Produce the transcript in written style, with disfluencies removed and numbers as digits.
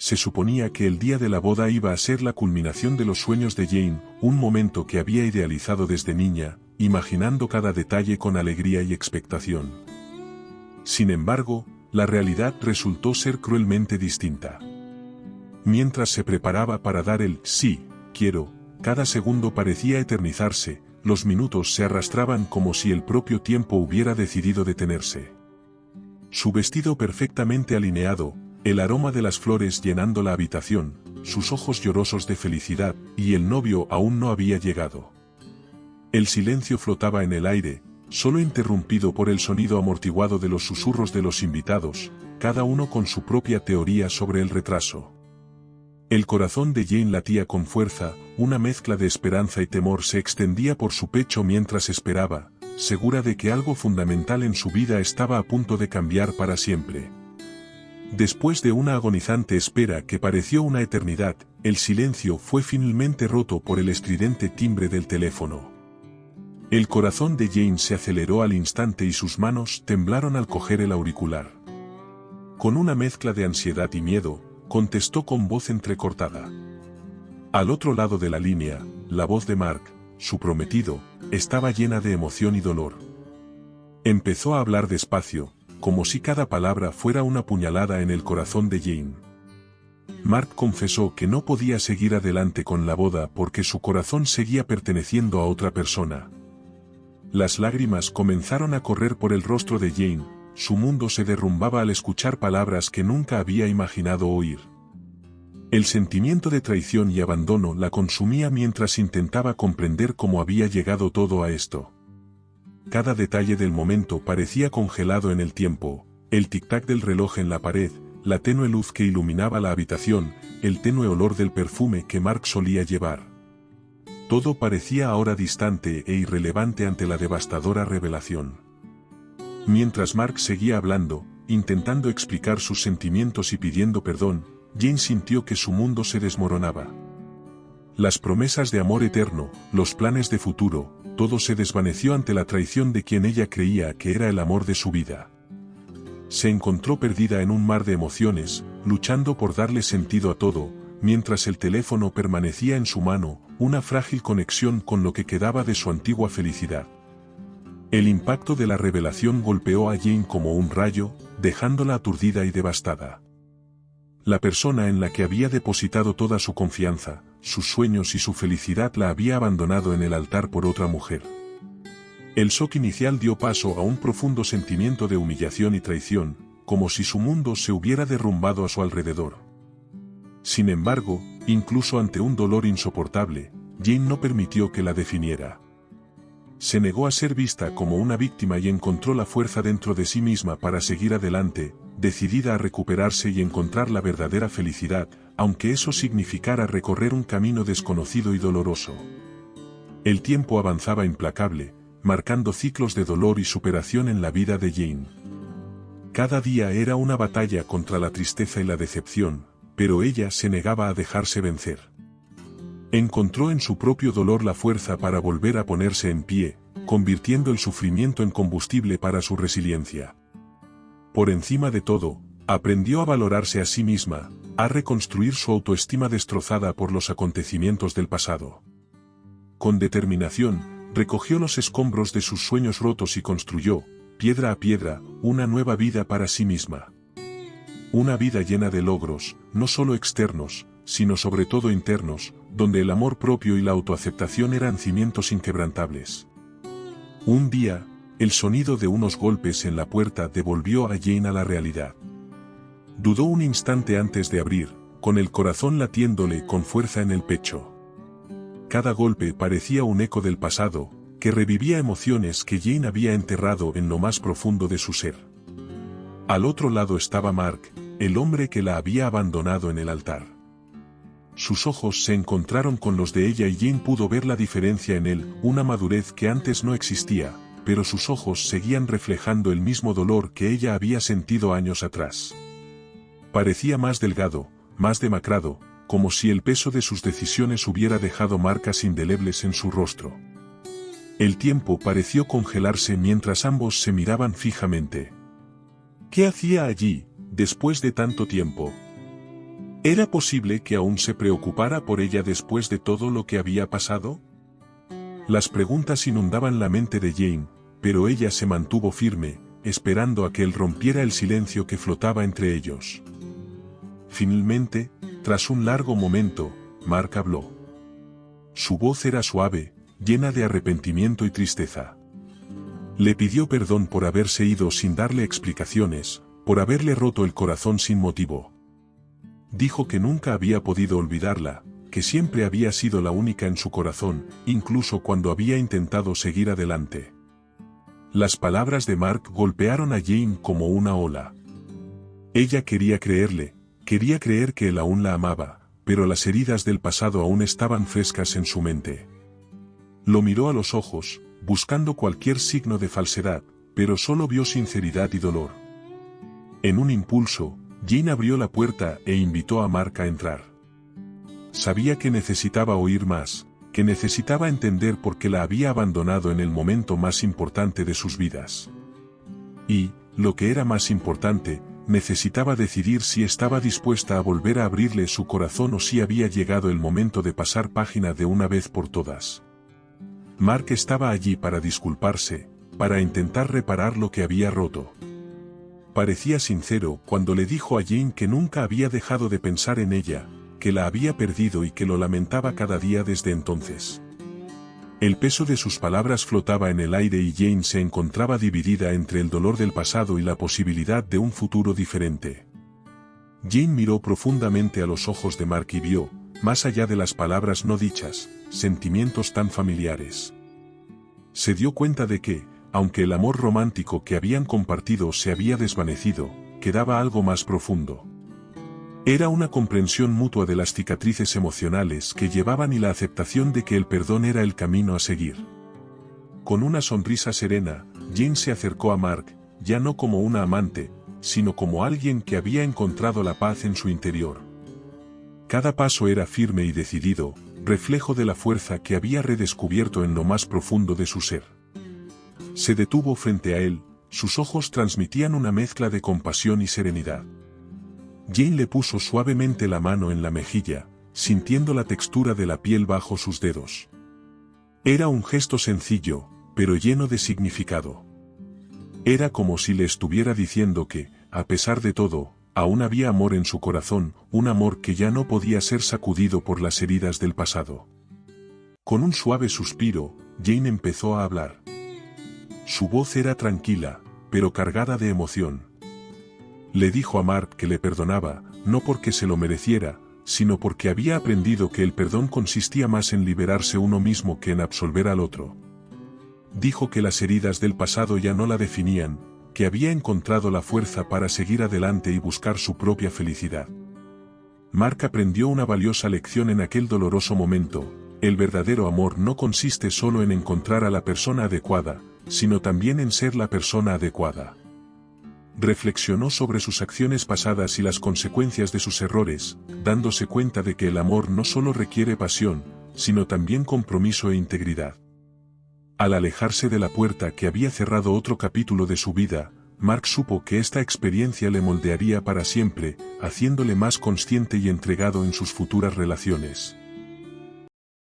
se suponía que el día de la boda iba a ser la culminación de los sueños de Jane, un momento que había idealizado desde niña, imaginando cada detalle con alegría y expectación. Sin embargo, la realidad resultó ser cruelmente distinta. Mientras se preparaba para dar el «sí, quiero», cada segundo parecía eternizarse, los minutos se arrastraban como si el propio tiempo hubiera decidido detenerse. Su vestido perfectamente alineado, el aroma de las flores llenando la habitación, sus ojos llorosos de felicidad, y el novio aún no había llegado. El silencio flotaba en el aire, solo interrumpido por el sonido amortiguado de los susurros de los invitados, cada uno con su propia teoría sobre el retraso. El corazón de Jane latía con fuerza, una mezcla de esperanza y temor se extendía por su pecho mientras esperaba, segura de que algo fundamental en su vida estaba a punto de cambiar para siempre. Después de una agonizante espera que pareció una eternidad, el silencio fue finalmente roto por el estridente timbre del teléfono. El corazón de Jane se aceleró al instante y sus manos temblaron al coger el auricular. Con una mezcla de ansiedad y miedo, contestó con voz entrecortada. Al otro lado de la línea, la voz de Mark, su prometido, estaba llena de emoción y dolor. Empezó a hablar despacio, como si cada palabra fuera una puñalada en el corazón de Jane. Mark confesó que no podía seguir adelante con la boda porque su corazón seguía perteneciendo a otra persona. Las lágrimas comenzaron a correr por el rostro de Jane, su mundo se derrumbaba al escuchar palabras que nunca había imaginado oír. El sentimiento de traición y abandono la consumía mientras intentaba comprender cómo había llegado todo a esto. Cada detalle del momento parecía congelado en el tiempo, el tic-tac del reloj en la pared, la tenue luz que iluminaba la habitación, el tenue olor del perfume que Mark solía llevar. Todo parecía ahora distante e irrelevante ante la devastadora revelación. Mientras Mark seguía hablando, intentando explicar sus sentimientos y pidiendo perdón, Jane sintió que su mundo se desmoronaba. Las promesas de amor eterno, los planes de futuro, todo se desvaneció ante la traición de quien ella creía que era el amor de su vida. Se encontró perdida en un mar de emociones, luchando por darle sentido a todo, mientras el teléfono permanecía en su mano, una frágil conexión con lo que quedaba de su antigua felicidad. El impacto de la revelación golpeó a Jane como un rayo, dejándola aturdida y devastada. La persona en la que había depositado toda su confianza, sus sueños y su felicidad la había abandonado en el altar por otra mujer. El shock inicial dio paso a un profundo sentimiento de humillación y traición, como si su mundo se hubiera derrumbado a su alrededor. Sin embargo, incluso ante un dolor insoportable, Jane no permitió que la definiera. Se negó a ser vista como una víctima y encontró la fuerza dentro de sí misma para seguir adelante, decidida a recuperarse y encontrar la verdadera felicidad, aunque eso significara recorrer un camino desconocido y doloroso. El tiempo avanzaba implacable, marcando ciclos de dolor y superación en la vida de Jane. Cada día era una batalla contra la tristeza y la decepción, pero ella se negaba a dejarse vencer. Encontró en su propio dolor la fuerza para volver a ponerse en pie, convirtiendo el sufrimiento en combustible para su resiliencia. Por encima de todo, aprendió a valorarse a sí misma, a reconstruir su autoestima destrozada por los acontecimientos del pasado. Con determinación, recogió los escombros de sus sueños rotos y construyó, piedra a piedra, una nueva vida para sí misma. Una vida llena de logros, no solo externos, sino sobre todo internos, donde el amor propio y la autoaceptación eran cimientos inquebrantables. Un día, el sonido de unos golpes en la puerta devolvió a Jane a la realidad. Dudó un instante antes de abrir, con el corazón latiéndole con fuerza en el pecho. Cada golpe parecía un eco del pasado, que revivía emociones que Jane había enterrado en lo más profundo de su ser. Al otro lado estaba Mark, el hombre que la había abandonado en el altar. Sus ojos se encontraron con los de ella y Jane pudo ver la diferencia en él, una madurez que antes no existía, pero sus ojos seguían reflejando el mismo dolor que ella había sentido años atrás. Parecía más delgado, más demacrado, como si el peso de sus decisiones hubiera dejado marcas indelebles en su rostro. El tiempo pareció congelarse mientras ambos se miraban fijamente. ¿Qué hacía allí, después de tanto tiempo? ¿Era posible que aún se preocupara por ella después de todo lo que había pasado? Las preguntas inundaban la mente de Jane, pero ella se mantuvo firme, esperando a que él rompiera el silencio que flotaba entre ellos. Finalmente, tras un largo momento, Mark habló. Su voz era suave, llena de arrepentimiento y tristeza. Le pidió perdón por haberse ido sin darle explicaciones, por haberle roto el corazón sin motivo. Dijo que nunca había podido olvidarla, que siempre había sido la única en su corazón, incluso cuando había intentado seguir adelante. Las palabras de Mark golpearon a Jane como una ola. Ella quería creerle, quería creer que él aún la amaba, pero las heridas del pasado aún estaban frescas en su mente. Lo miró a los ojos, buscando cualquier signo de falsedad, pero solo vio sinceridad y dolor. En un impulso, Jane abrió la puerta e invitó a Mark a entrar. Sabía que necesitaba oír más, que necesitaba entender por qué la había abandonado en el momento más importante de sus vidas. Y, lo que era más importante, necesitaba decidir si estaba dispuesta a volver a abrirle su corazón o si había llegado el momento de pasar página de una vez por todas. Mark estaba allí para disculparse, para intentar reparar lo que había roto. Parecía sincero cuando le dijo a Jane que nunca había dejado de pensar en ella, que la había perdido y que lo lamentaba cada día desde entonces. El peso de sus palabras flotaba en el aire y Jane se encontraba dividida entre el dolor del pasado y la posibilidad de un futuro diferente. Jane miró profundamente a los ojos de Mark y vio, más allá de las palabras no dichas, sentimientos tan familiares. Se dio cuenta de que, aunque el amor romántico que habían compartido se había desvanecido, quedaba algo más profundo. Era una comprensión mutua de las cicatrices emocionales que llevaban y la aceptación de que el perdón era el camino a seguir. Con una sonrisa serena, Jane se acercó a Mark, ya no como una amante, sino como alguien que había encontrado la paz en su interior. Cada paso era firme y decidido, reflejo de la fuerza que había redescubierto en lo más profundo de su ser. Se detuvo frente a él, sus ojos transmitían una mezcla de compasión y serenidad. Jane le puso suavemente la mano en la mejilla, sintiendo la textura de la piel bajo sus dedos. Era un gesto sencillo, pero lleno de significado. Era como si le estuviera diciendo que, a pesar de todo, aún había amor en su corazón, un amor que ya no podía ser sacudido por las heridas del pasado. Con un suave suspiro, Jane empezó a hablar. Su voz era tranquila, pero cargada de emoción. Le dijo a Mark que le perdonaba, no porque se lo mereciera, sino porque había aprendido que el perdón consistía más en liberarse uno mismo que en absolver al otro. Dijo que las heridas del pasado ya no la definían, que había encontrado la fuerza para seguir adelante y buscar su propia felicidad. Mark aprendió una valiosa lección en aquel doloroso momento: el verdadero amor no consiste solo en encontrar a la persona adecuada, sino también en ser la persona adecuada. Reflexionó sobre sus acciones pasadas y las consecuencias de sus errores, dándose cuenta de que el amor no solo requiere pasión, sino también compromiso e integridad. Al alejarse de la puerta que había cerrado otro capítulo de su vida, Mark supo que esta experiencia le moldearía para siempre, haciéndole más consciente y entregado en sus futuras relaciones.